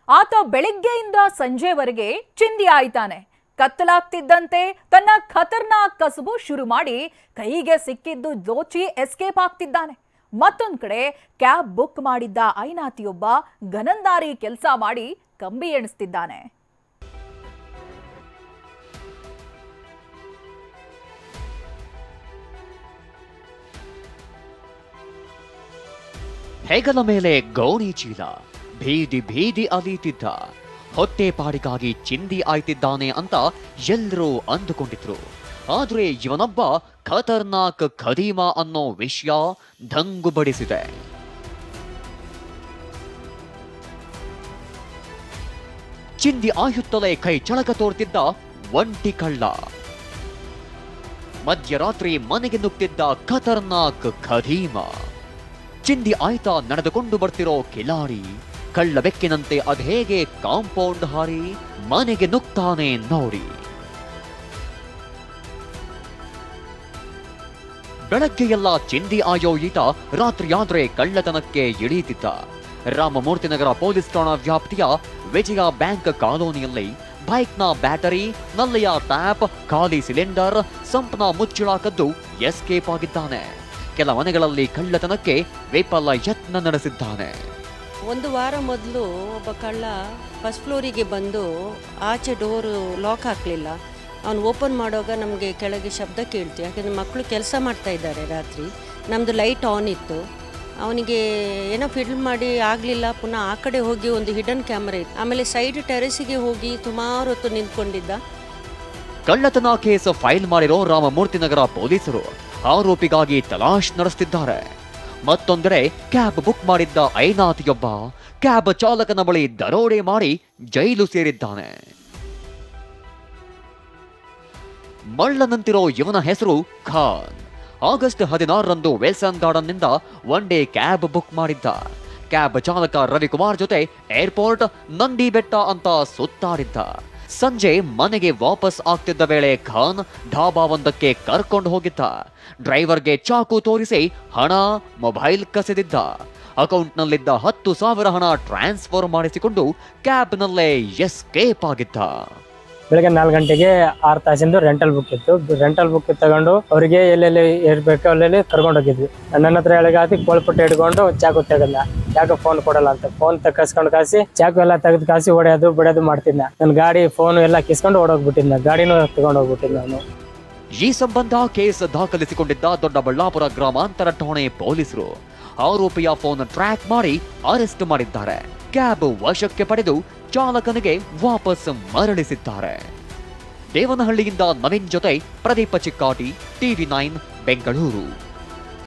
ಆತ ಬೆಳಿಗ್ಗೆಯಿಂದ ಸಂಜೆವರೆಗೆ ಚಿಂದಿ ಆಯ್ತಾನೆ. ಕತ್ತಲಾಗ್ತಿದ್ದಂತೆ ತನ್ನ ಖತರ್ನಾಕ್ ಕಸಬು ಶುರು ಮಾಡಿ ಕೈಗೆ ಸಿಕ್ಕಿದ್ದು ದೋಚಿ ಎಸ್ಕೇಪ್ ಆಗ್ತಿದ್ದಾನೆ. ಮತ್ತೊಂದ್ ಕಡೆ ಕ್ಯಾಬ್ ಬುಕ್ ಮಾಡಿದ್ದ ಐನಾತಿಯೊಬ್ಬ ಗನಂದಾರಿ ಕೆಲಸ ಮಾಡಿ ಕಂಬಿ ಎಣಿಸ್ತಿದ್ದಾನೆ. ಹೆಗಲ ಮೇಲೆ ಗೋಣಿ ಚೀಲ, ಬೀದಿ ಬೀದಿ ಅಲೀತಿದ್ದ. ಹೊಟ್ಟೆಪಾಡಿಗಾಗಿ ಚಿಂದಿ ಆಯ್ತಿದ್ದಾನೆ ಅಂತ ಎಲ್ಲರೂ ಅಂದುಕೊಂಡಿದ್ರು. ಆದ್ರೆ ಇವನೊಬ್ಬ ಖತರ್ನಾಕ್ ಖದೀಮ ಅನ್ನೋ ವಿಷಯ ದಂಗು ಬಡಿಸಿದೆ. ಚಿಂದಿ ಆಯುತ್ತಲೇ ಕೈ ಚಳಕ ತೋರ್ತಿದ್ದ ಒಂಟಿ ಕಳ್ಳ. ಮಧ್ಯರಾತ್ರಿ ಮನೆಗೆ ನುಗ್ತಿದ್ದ ಖತರ್ನಾಕ್ ಖದೀಮ. ಚಿಂದಿ ಆಯ್ತಾ ನಡೆದುಕೊಂಡು ಬರ್ತಿರೋ ಕಿಲಾಡಿ ಕಳ್ಳ ಬೆಕ್ಕಿನಂತೆ ಅದೇಗೆ ಕಾಂಪೌಂಡ್ ಹಾರಿ ಮನೆಗೆ ನುಗ್ತಾನೆ ನೋಡಿ. ಬೆಳಗ್ಗೆಯೆಲ್ಲ ಚಿಂದಿ ಆಯೋ ಈತ ರಾತ್ರಿಯಾದ್ರೆ ಕಳ್ಳತನಕ್ಕೆ ಇಳಿಯುತ್ತಿದ್ದ. ರಾಮಮೂರ್ತಿನಗರ ಪೊಲೀಸ್ ಠಾಣಾ ವ್ಯಾಪ್ತಿಯ ವಿಜಯ ಬ್ಯಾಂಕ್ ಕಾಲೋನಿಯಲ್ಲಿ ಬೈಕ್ನ ಬ್ಯಾಟರಿ, ನಲ್ಲಿಯ ಟ್ಯಾಪ್, ಖಾಲಿ ಸಿಲಿಂಡರ್, ಸಂಪ್ನ ಮುಚ್ಚಳ ಕದ್ದು ಎಸ್ಕೇಪ್ ಆಗಿದ್ದಾನೆ. ಕೆಲ ಮನೆಗಳಲ್ಲಿ ಕಳ್ಳತನಕ್ಕೆ ವಿಫಲ ಯತ್ನ ನಡೆಸಿದ್ದಾನೆ. ಒಂದು ವಾರ ಮೊದಲು ಒಬ್ಬ ಕಳ್ಳ ಫಸ್ಟ್ ಫ್ಲೋರಿಗೆ ಬಂದು ಆಚೆ ಡೋರು ಲಾಕ್ ಹಾಕಲಿಲ್ಲ. ಅವನು ಓಪನ್ ಮಾಡುವಾಗ ನಮಗೆ ಕೆಳಗೆ ಶಬ್ದ ಕೇಳ್ತು. ಯಾಕೆಂದರೆ ಮಕ್ಕಳು ಕೆಲಸ ಮಾಡ್ತಾ ಇದ್ದಾರೆ ರಾತ್ರಿ. ನಮ್ಮದು ಲೈಟ್ ಆನ್ ಇತ್ತು. ಅವನಿಗೆ ಏನೋ ಫಿಲ್ಮ್ ಮಾಡಿ ಆಗಲಿಲ್ಲ. ಪುನಃ ಆ ಕಡೆ ಹೋಗಿ ಒಂದು ಹಿಡನ್ ಕ್ಯಾಮರಾ ಇತ್ತು. ಆಮೇಲೆ ಸೈಡ್ ಟೆರೆಸಿಗೆ ಹೋಗಿ ಸುಮಾರು ಹೊತ್ತು ನಿಂತ್ಕೊಂಡಿದ್ದ. ಕಳ್ಳತನ ಕೇಸ್ ಫೈಲ್ ಮಾಡಿರೋ ರಾಮಮೂರ್ತಿನಗರ ಪೊಲೀಸರು ಆರೋಪಿಗಾಗಿ ತಲಾಶ್ ನಡೆಸುತ್ತಿದ್ದಾರೆ. ಮತ್ತೊಂದೆಡೆ ಕ್ಯಾಬ್ ಬುಕ್ ಮಾಡಿದ್ದ ಐನಾತಿಯೊಬ್ಬ ಕ್ಯಾಬ್ ಚಾಲಕನ ಬಳಿ ದರೋಡೆ ಮಾಡಿ ಜೈಲು ಸೇರಿದ್ದಾನೆ. ಮಳ್ಳನಂತಿರೋ ಇವನ ಹೆಸರು ಖಾನ್. ಆಗಸ್ಟ್ 16ರಂದು ವೆಲ್ಸನ್ ಗಾರ್ಡನ್ನಿಂದ ಒನ್ ಡೇ ಕ್ಯಾಬ್ ಬುಕ್ ಮಾಡಿದ್ದ. ಕ್ಯಾಬ್ ಚಾಲಕ ರವಿಕುಮಾರ್ ಜೊತೆ ಏರ್ಪೋರ್ಟ್, ನಂದಿ ಬೆಟ್ಟ ಅಂತ ಸುತ್ತಾಡಿದ್ದ. ಸಂಜೆ ಮನೆಗೆ ವಾಪಸ್ ಆಗ್ತಿದ್ದ ವೇಳೆ ಖಾನ್ ಢಾಬಾವೊಂದಕ್ಕೆ ಕರ್ಕೊಂಡು ಹೋಗಿದ್ದ. ಡ್ರೈವರ್ಗೆ ಚಾಕು ತೋರಿಸಿ ಹಣ, ಮೊಬೈಲ್ ಕಸಿದಿದ್ದ. ಅಕೌಂಟ್ನಲ್ಲಿದ್ದ 10,000 ಹಣ ಟ್ರಾನ್ಸ್ಫರ್ ಮಾಡಿಸಿಕೊಂಡು ಕ್ಯಾಬ್ನಲ್ಲೇ ಎಸ್ಕೇಪ್ ಆಗಿದ್ದ. ಬೆಳಗ್ಗೆ 4 ಗಂಟೆಗೆ 6 ತಾಸಿಂದು ರೆಂಟಲ್ ಬುಕ್ ಇತ್ತು. ರೆಂಟಲ್ ಬುಕ್ ತಗೊಂಡು ಅವರಿಗೆ ಎಲ್ಲೆಲ್ಲಿ ಇರ್ಬೇಕು ಅಲ್ಲೆಲ್ಲಿ ಕರ್ಕೊಂಡು ಹೋಗಿದ್ವಿ. ನನ್ನ ಹತ್ರ ಎಳಗಾತಿ ಕೋಳ್ಪಟ್ಟೆ ಹಿಡ್ಕೊಂಡು ಚಾಕು ತೆಗದ್ನ. ಯಾಕೆ ಫೋನ್ ಕೊಡಲ್ಲ ಅಂತ ಫೋನ್ ಕಸ್ಕೊಂಡು ಕಾಸಿ ಚಾಕು ಎಲ್ಲ ತೆಗೆದು ಕಾಸಿ ಹೊಡೆಯೋದು ಬಿಡೋದು ಮಾಡ್ತಿದ್ನ. ನನ್ನ ಗಾಡಿ ಫೋನ್ ಎಲ್ಲ ಕಿಸ್ಕೊಂಡು ಓಡೋಗ್ಬಿಟ್ಟಿದ್ನ. ಗಾಡಿನೂ ತಗೊಂಡು ಹೋಗ್ಬಿಟ್ಟಿದ್ದ ನಾನು. ಈ ಸಂಬಂಧ ಕೇಸ್ ದಾಖಲಿಸಿಕೊಂಡಿದ್ದ ದೊಡ್ಡಬಳ್ಳಾಪುರ ಗ್ರಾಮಾಂತರ ಠಾಣೆ ಪೊಲೀಸರು ಆರೋಪಿಯ ಫೋನ್ ಟ್ರ್ಯಾಕ್ ಮಾಡಿ ಅರೆಸ್ಟ್ ಮಾಡಿದ್ದಾರೆ. ಕ್ಯಾಬ್ ವಶಕ್ಕೆ ಪಡೆದು ಚಾಲಕನಿಗೆ ವಾಪಸ್ ಮರಳಿಸಿದ್ದಾರೆ. ದೇವನಹಳ್ಳಿಯಿಂದ ನವೀನ್ ಜೊತೆ ಪ್ರದೀಪ ಚಿಕ್ಕಾಟಿ, TV9 ಬೆಂಗಳೂರು.